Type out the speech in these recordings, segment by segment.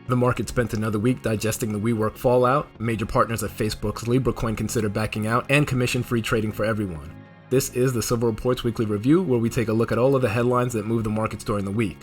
The market spent another week digesting the WeWork fallout, major partners of Facebook's Libra coin consider backing out, and commission-free trading for everyone. This is the Silver Report's weekly review, where we take a look at all of the headlines that moved the markets during the week.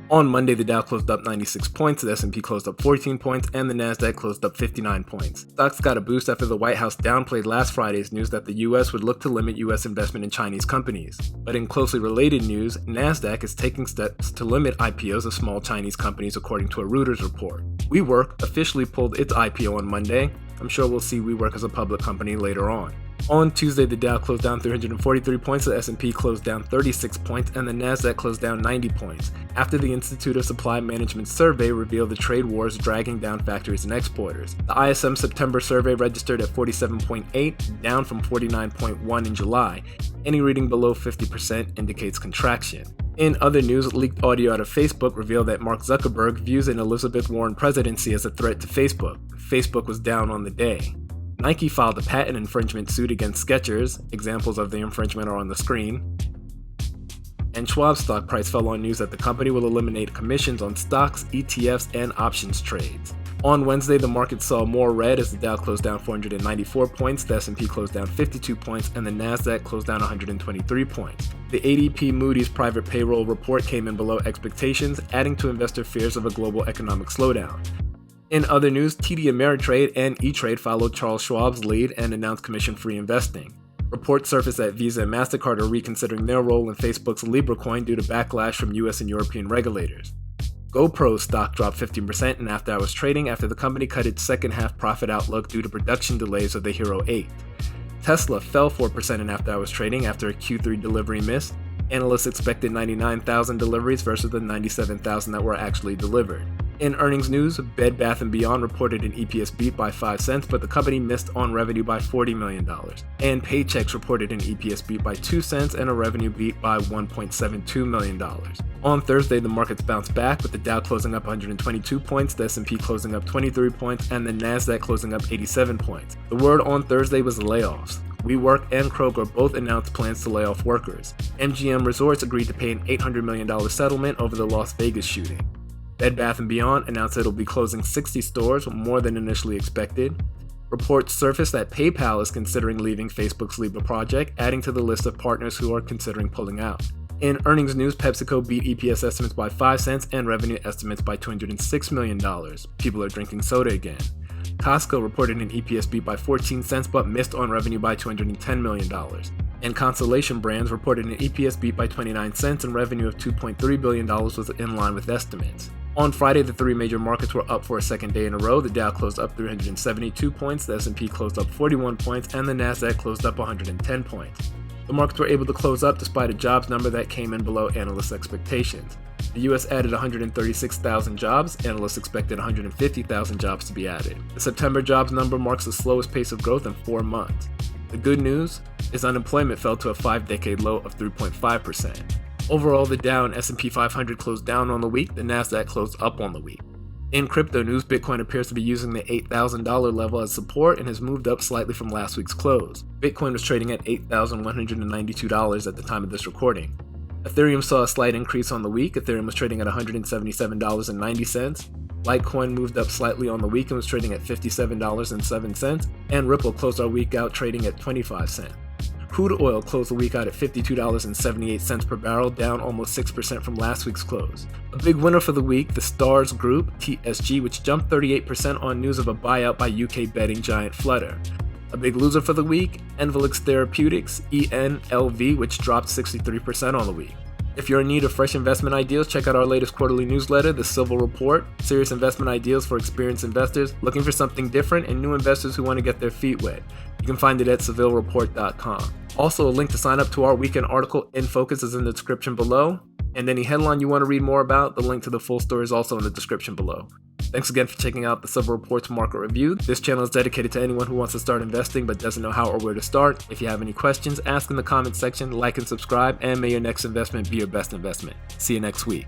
On Monday, the Dow closed up 96 points, the S&P closed up 14 points, and the Nasdaq closed up 59 points. Stocks got a boost after the White House downplayed last Friday's news that the U.S. would look to limit U.S. investment in Chinese companies. But in closely related news, Nasdaq is taking steps to limit IPOs of small Chinese companies, according to a Reuters report. WeWork officially pulled its IPO on Monday. I'm sure we'll see WeWork as a public company later on. On Tuesday, the Dow closed down 343 points, the S&P closed down 36 points, and the Nasdaq closed down 90 points, after the Institute of Supply Management survey revealed the trade wars dragging down factories and exporters. The ISM September survey registered at 47.8, down from 49.1 in July. Any reading below 50% indicates contraction. In other news, leaked audio out of Facebook revealed that Mark Zuckerberg views an Elizabeth Warren presidency as a threat to Facebook. Facebook was down on the day. Nike filed a patent infringement suit against Skechers. Examples of the infringement are on the screen. And Schwab's stock price fell on news that the company will eliminate commissions on stocks, ETFs, and options trades. On Wednesday, the market saw more red as the Dow closed down 494 points, the S&P closed down 52 points, and the Nasdaq closed down 123 points. The ADP Moody's private payroll report came in below expectations, adding to investor fears of a global economic slowdown. In other news, TD Ameritrade and E-Trade followed Charles Schwab's lead and announced commission-free investing. Reports surfaced that Visa and Mastercard are reconsidering their role in Facebook's Libra coin due to backlash from US and European regulators. GoPro stock dropped 15% in after-hours trading after the company cut its second-half profit outlook due to production delays of the Hero 8. Tesla fell 4% in after-hours trading after a Q3 delivery miss. Analysts expected 99,000 deliveries versus the 97,000 that were actually delivered. In earnings news, Bed Bath & Beyond reported an EPS beat by 5 cents, but the company missed on revenue by $40 million. And Paychex reported an EPS beat by 2 cents and a revenue beat by $1.72 million. On Thursday, the markets bounced back, with the Dow closing up 122 points, the S&P closing up 23 points, and the Nasdaq closing up 87 points. The word on Thursday was layoffs. WeWork and Kroger both announced plans to lay off workers. MGM Resorts agreed to pay an $800 million settlement over the Las Vegas shooting. Bed Bath & Beyond announced it'll be closing 60 stores, more than initially expected. Reports surfaced that PayPal is considering leaving Facebook's Libra project, adding to the list of partners who are considering pulling out. In earnings news, Pepsico beat EPS estimates by 5 cents and revenue estimates by $206 million. People are drinking soda again. Costco reported an EPS beat by 14 cents but missed on revenue by $210 million. And Constellation Brands reported an EPS beat by 29 cents and revenue of $2.3 billion was in line with estimates. On Friday, the three major markets were up for a second day in a row. The Dow closed up 372 points, the S&P closed up 41 points, and the Nasdaq closed up 110 points. The markets were able to close up despite a jobs number that came in below analysts' expectations. The U.S. added 136,000 jobs. Analysts expected 150,000 jobs to be added. The September jobs number marks the slowest pace of growth in 4 months. The good news is unemployment fell to a 5-decade low of 3.5%. Overall, the Dow and S&P 500 closed down on the week, the Nasdaq closed up on the week. In crypto news, Bitcoin appears to be using the $8,000 level as support and has moved up slightly from last week's close. Bitcoin was trading at $8,192 at the time of this recording. Ethereum saw a slight increase on the week. Ethereum was trading at $177.90. Litecoin moved up slightly on the week and was trading at $57.07, and Ripple closed our week out trading at 25 cents. Crude oil closed the week out at $52.78 per barrel, down almost 6% from last week's close. A big winner for the week, the Stars Group, TSG, which jumped 38% on news of a buyout by UK betting giant Flutter. A big loser for the week, Envelix Therapeutics, ENLV, which dropped 63% on the week. If you're in need of fresh investment ideas, check out our latest quarterly newsletter, The Silver Report, serious investment ideas for experienced investors looking for something different and new investors who want to get their feet wet. You can find it at SevilleReport.com. Also, a link to sign up to our weekend article in Focus is in the description below. And any headline you want to read more about, the link to the full story is also in the description below. Thanks again for checking out the Silver Report's market review. This channel is dedicated to anyone who wants to start investing but doesn't know how or where to start. If you have any questions, ask in the comments section, like and subscribe, and may your next investment be your best investment. See you next week.